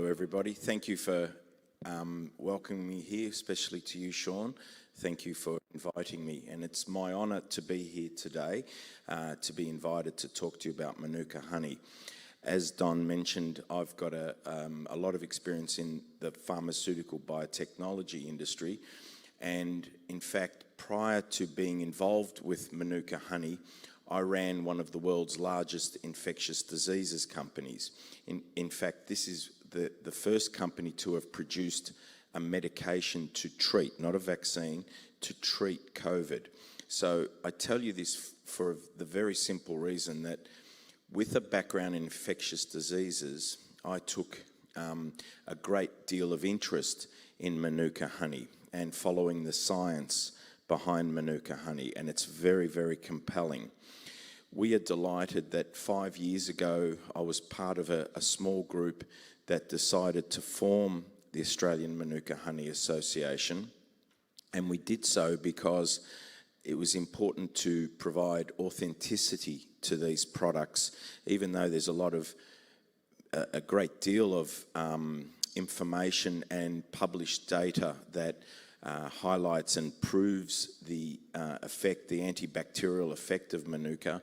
Hello everybody. Thank you for welcoming me here, especially to you, Sean. Thank you for inviting me, and it's my honour to be here today, to be invited to talk to you about Manuka honey. As Don mentioned, I've got a lot of experience in the pharmaceutical biotechnology industry, and in fact, prior to being involved with Manuka honey, I ran one of the world's largest infectious diseases companies. In fact, this is the first company to have produced a medication to treat, not a vaccine, to treat COVID. So I tell you this for the very simple reason that with a background in infectious diseases, I took a great deal of interest in Manuka honey and following the science behind Manuka honey, and it's very, very compelling. We are delighted that 5 years ago I was part of a small group that decided to form the Australian Manuka Honey Association, and we did so because it was important to provide authenticity to these products, even though there's a great deal of information and published data that highlights and proves the antibacterial effect of Manuka.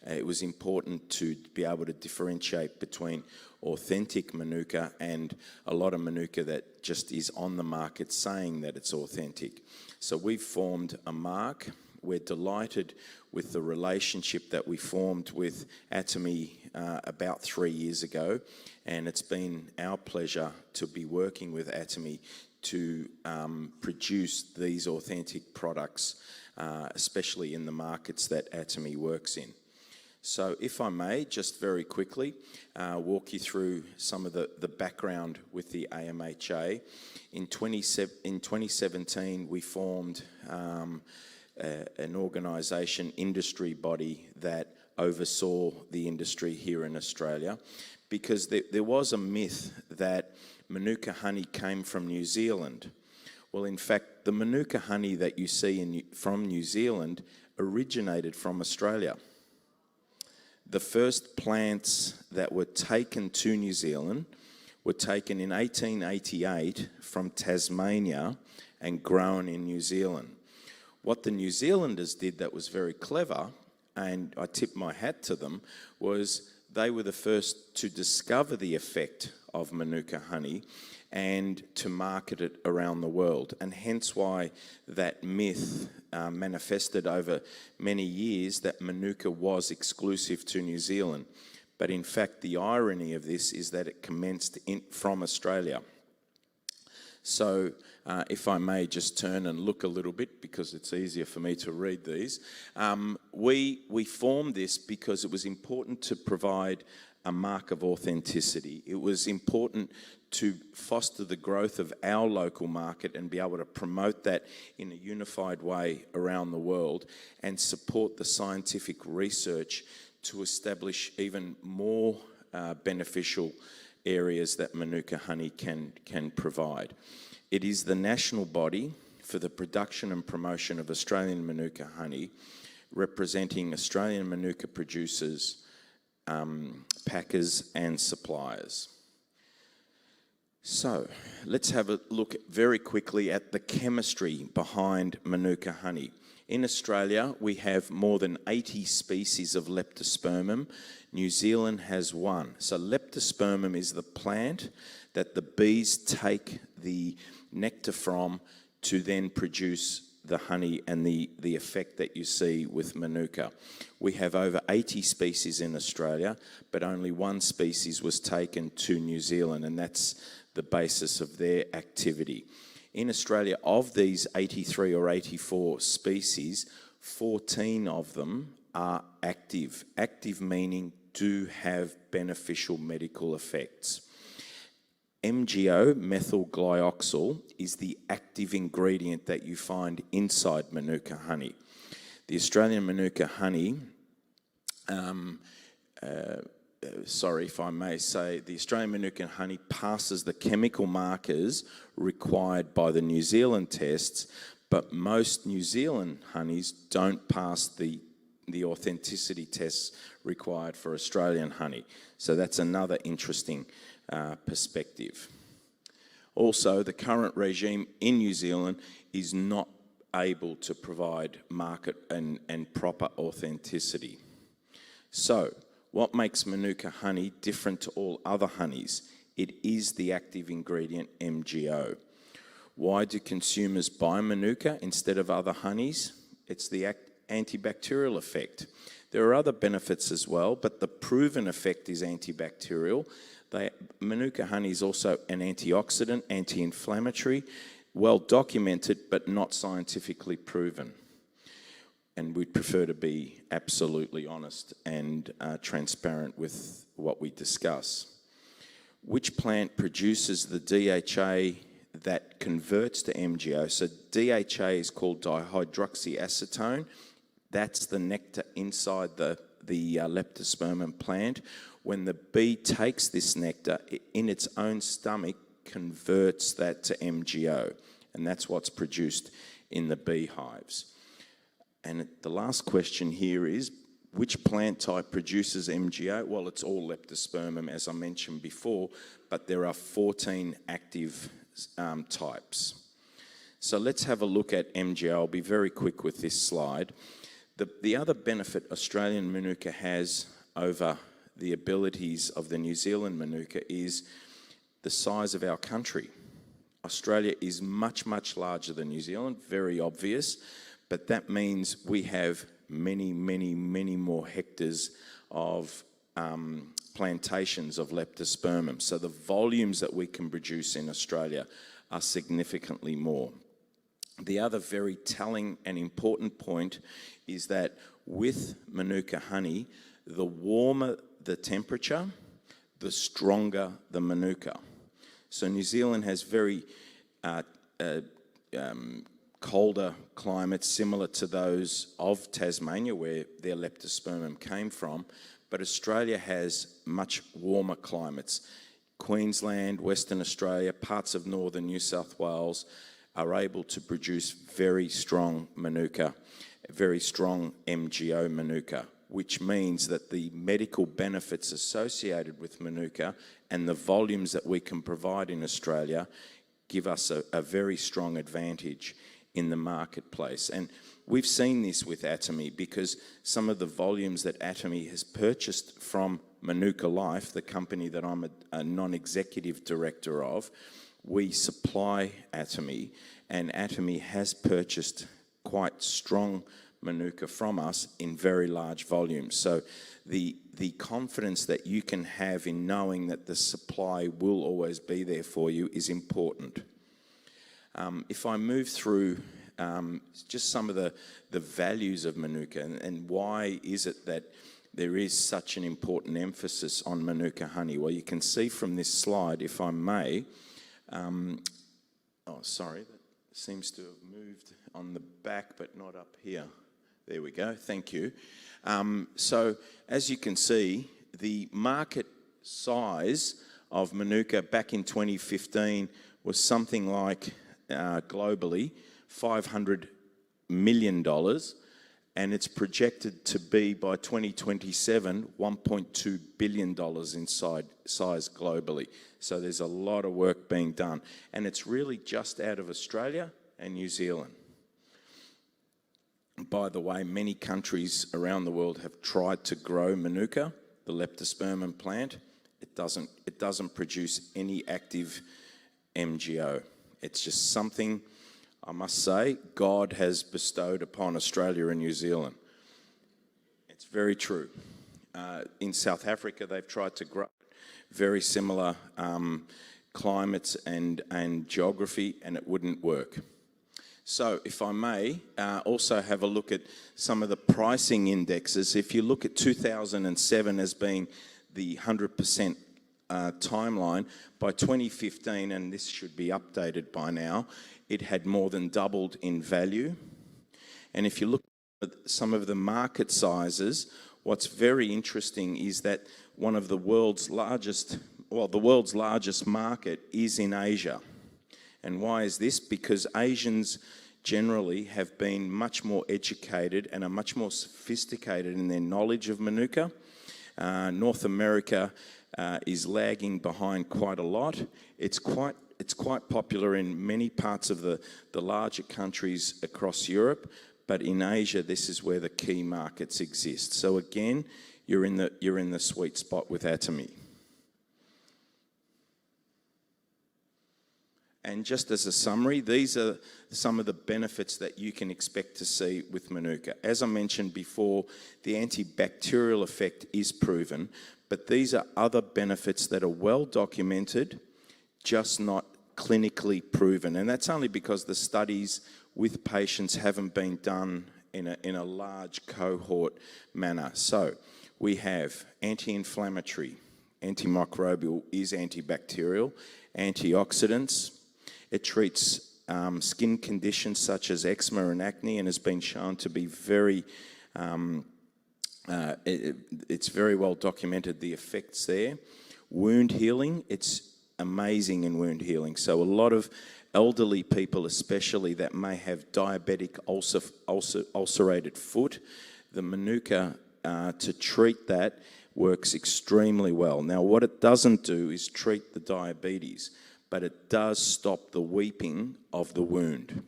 It was important to be able to differentiate between authentic Manuka and a lot of Manuka that just is on the market saying that it's authentic. So we've formed a mark. We're delighted with the relationship that we formed with Atomy about 3 years ago, and it's been our pleasure to be working with Atomy to produce these authentic products, especially in the markets that Atomy works in. So if I may, just very quickly, walk you through some of the background with the AMHA. In 2017, we formed an organisation, industry body, that oversaw the industry here in Australia, because there was a myth that Manuka honey came from New Zealand. Well, in fact, the Manuka honey that you see from New Zealand originated from Australia. The first plants that were taken to New Zealand were taken in 1888 from Tasmania and grown in New Zealand. What the New Zealanders did that was very clever, and I tip my hat to them, was they were the first to discover the effect of Manuka honey and to market it around the world, and hence why that myth manifested over many years that Manuka was exclusive to New Zealand. But in fact, the irony of this is that it commenced from Australia. So if I may just turn and look a little bit, because it's easier for me to read these. We formed this because it was important to provide a mark of authenticity. It was important to foster the growth of our local market and be able to promote that in a unified way around the world and support the scientific research to establish even more beneficial areas that Manuka honey can provide. It is the national body for the production and promotion of Australian Manuka honey, representing Australian Manuka producers, packers and suppliers. So let's have a look very quickly at the chemistry behind Manuka honey. In Australia, we have more than 80 species of Leptospermum. New Zealand has one. So Leptospermum is the plant that the bees take the nectar from to then produce the honey and the effect that you see with Manuka. We have over 80 species in Australia, but only one species was taken to New Zealand, and that's the basis of their activity. In Australia, of these 83 or 84 species, 14 of them are active. Active meaning do have beneficial medical effects. MgO, methyl glyoxal, is the active ingredient that you find inside Manuka honey. The Australian Manuka honey, sorry if I may say, the Australian Manuka honey passes the chemical markers required by the New Zealand tests, but most New Zealand honeys don't pass the authenticity tests required for Australian honey. So that's another interesting perspective. Also, the current regime in New Zealand is not able to provide market and proper authenticity. So, what makes Manuka honey different to all other honeys? It is the active ingredient MGO. Why do consumers buy Manuka instead of other honeys? It's the antibacterial effect. There are other benefits as well, but the proven effect is antibacterial. Manuka honey is also an antioxidant, anti-inflammatory, well documented, but not scientifically proven. And we'd prefer to be absolutely honest and transparent with what we discuss. Which plant produces the DHA that converts to MGO? So DHA is called dihydroxyacetone. That's the nectar inside the leptospermum plant. When the bee takes this nectar, in its own stomach, converts that to MGO. And that's what's produced in the beehives. And the last question here is, which plant type produces MGO? Well, it's all leptospermum, as I mentioned before, but there are 14 active types. So let's have a look at MGO. I'll be very quick with this slide. The other benefit Australian Manuka has over the abilities of the New Zealand Manuka is the size of our country. Australia is much, much larger than New Zealand, very obvious, but that means we have many, many, many more hectares of plantations of leptospermum. So the volumes that we can produce in Australia are significantly more. The other very telling and important point is that with Manuka honey, the warmer the temperature, the stronger the Manuka. So New Zealand has very colder climates similar to those of Tasmania, where their leptospermum came from, but Australia has much warmer climates. Queensland, Western Australia, parts of northern New South Wales are able to produce very strong Manuka, very strong MGO Manuka, which means that the medical benefits associated with Manuka and the volumes that we can provide in Australia give us a very strong advantage in the marketplace. And we've seen this with Atomy, because some of the volumes that Atomy has purchased from Manuka Life, the company that I'm a non-executive director of, we supply Atomy, and Atomy has purchased quite strong Manuka from us in very large volumes. So the confidence that you can have in knowing that the supply will always be there for you is important. If I move through just some of the values of Manuka and why is it that there is such an important emphasis on Manuka honey. Well, you can see from this slide, if I may, that seems to have moved on the back but not up here. There we go, thank you. So as you can see, the market size of Manuka back in 2015 was something like, globally, $500 million, and it's projected to be by 2027 $1.2 billion in size globally. So there's a lot of work being done, and it's really just out of Australia and New Zealand. By the way, many countries around the world have tried to grow Manuka, the leptospermum plant. It doesn't produce any active MGO. It's just something, I must say, God has bestowed upon Australia and New Zealand. It's very true. In South Africa, they've tried to grow very similar climates and geography, and it wouldn't work. So if I may, also have a look at some of the pricing indexes. If you look at 2007 as being the 100% timeline, by 2015, and this should be updated by now, it had more than doubled in value. And if you look at some of the market sizes, what's very interesting is that one of the world's largest market is in Asia. And why is this? Because Asians generally have been much more educated and are much more sophisticated in their knowledge of Manuka. North America is lagging behind quite a lot. It's quite popular in many parts of the larger countries across Europe, but in Asia, this is where the key markets exist. So again, you're in the sweet spot with Atomy. And just as a summary, these are some of the benefits that you can expect to see with Manuka. As I mentioned before, the antibacterial effect is proven, but these are other benefits that are well documented, just not clinically proven. And that's only because the studies with patients haven't been done in a large cohort manner. So we have anti-inflammatory, antimicrobial is antibacterial, antioxidants. It treats skin conditions such as eczema and acne, and has been shown to be very, it's very well documented, the effects there. Wound healing, it's amazing in wound healing. So a lot of elderly people, especially that may have diabetic ulcerated foot, the Manuka to treat that works extremely well. Now, what it doesn't do is treat the diabetes, but it does stop the weeping of the wound.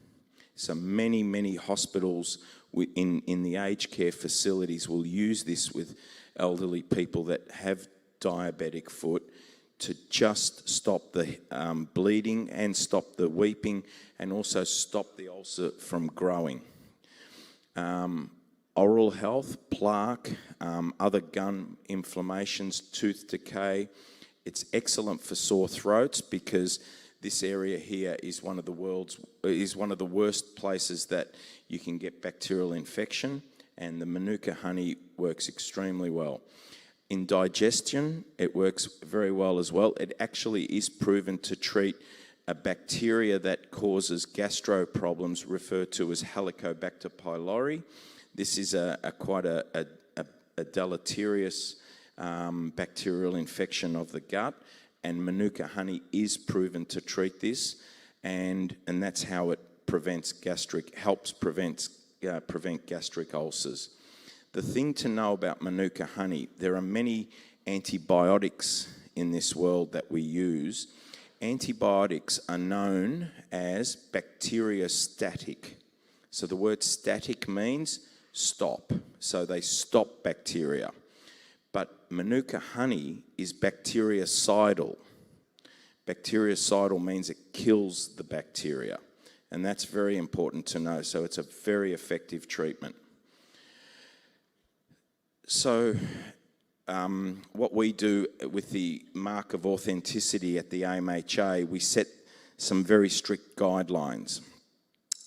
So many hospitals in the aged care facilities will use this with elderly people that have diabetic foot to just stop the bleeding and stop the weeping, and also stop the ulcer from growing. Oral health, plaque, other gum inflammations, tooth decay. It's excellent for sore throats because this area here is one of the worst places that you can get bacterial infection, and the Manuka honey works extremely well. In digestion, it works very well as well. It actually is proven to treat a bacteria that causes gastro problems referred to as Helicobacter pylori. This is quite a deleterious bacterial infection of the gut, and Manuka honey is proven to treat this, and that's how it helps prevent gastric ulcers. The thing to know about Manuka honey, there are many antibiotics in this world that we use. Antibiotics are known as bacteriostatic. So the word static means stop. So they stop bacteria. But Manuka honey is bactericidal. Bactericidal means it kills the bacteria. And that's very important to know. So it's a very effective treatment. So what we do with the mark of authenticity at the AMHA, we set some very strict guidelines.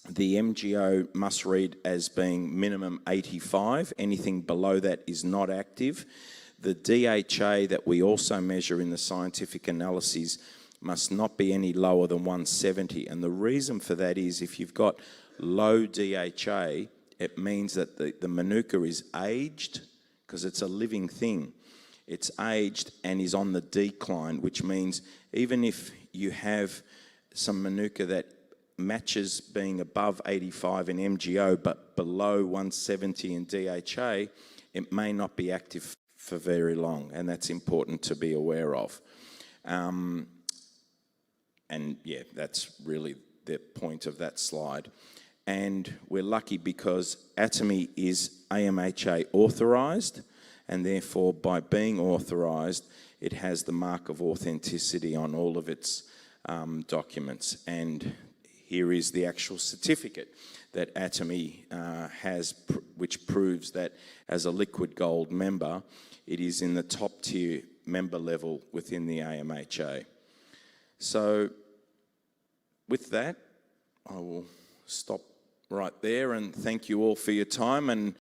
The MGO must read as being minimum 85. Anything below that is not active. The DHA that we also measure in the scientific analyses must not be any lower than 170. And the reason for that is if you've got low DHA, it means that the Manuka is aged, because it's a living thing. It's aged and is on the decline, which means even if you have some Manuka that matches being above 85 in MGO but below 170 in DHA, it may not be active for very long, and that's important to be aware of. And yeah, that's really the point of that slide. And we're lucky because Atomy is AMHA authorised, and therefore by being authorised, it has the mark of authenticity on all of its documents. And here is the actual certificate that Atomy has, which proves that as a liquid gold member, it is in the top tier member level within the AMHA. So with that, I will stop right there and thank you all for your time. And